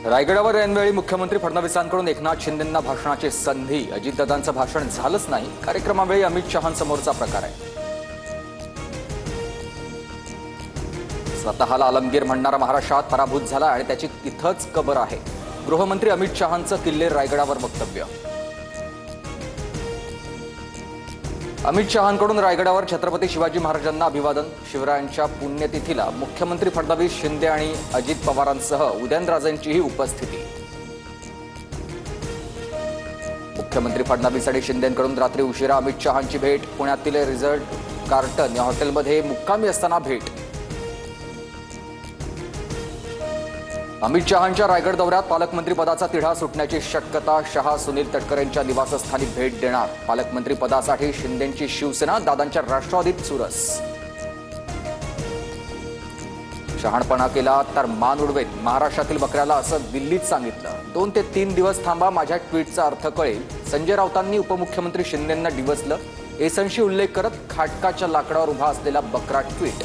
रायगडावर ऐनवेळी मुख्यमंत्री फडणवीसांकडून एकनाथ शिंदेंना भाषणाची संधी। अजितदादांचं भाषण झालंच नाही। कार्यक्रमावेळी अमित शहांसमोरचा प्रकार आहे। स्वतःला आलमगीर म्हणणारा महाराष्ट्रात पराभूत झाला आणि त्याची तिथंच कबर आहे। गृहमंत्री अमित शहांचं किल्ले रायगडावर वक्तव्य। अमित शहांकडून रायगडावर छत्रपती शिवाजी महाराजांना अभिवादन। शिवरायांच्या पुण्यतिथीला मुख्यमंत्री फडणवीस, शिंदे आणि अजित पवारांसह उदयनराजेंचीही उपस्थिती। मुख्यमंत्री फडणवीस आणि शिंदेंकडून रात्री उशिरा अमित शहांची भेट। पुण्यातील रिझर्ट कार्टन या हॉटेलमध्ये मुक्कामी असताना भेट। अमित शहांच्या रायगड दौऱ्यात पालकमंत्री पदाचा तिढा सुटण्याची शक्यता। शहा सुनील तटकरेंच्या निवासस्थानी भेट देणार। पालकमंत्री पदासाठी शिंदेंची शिवसेना, दादांच्या राष्ट्रवादीत चुरस। शहाणपणा केला तर मान उडवेत, महाराष्ट्रातील बकऱ्याला असं दिल्लीत सांगितलं। 2 ते 3 दिवस थांबा, माझ्या ट्विटचा अर्थ कळेल। संजय राऊतांनी उपमुख्यमंत्री शिंदेंना डिवचलं। एसनशी उल्लेख करत खाटकाच्या लाकडावर उभा असलेला बकरा ट्विट।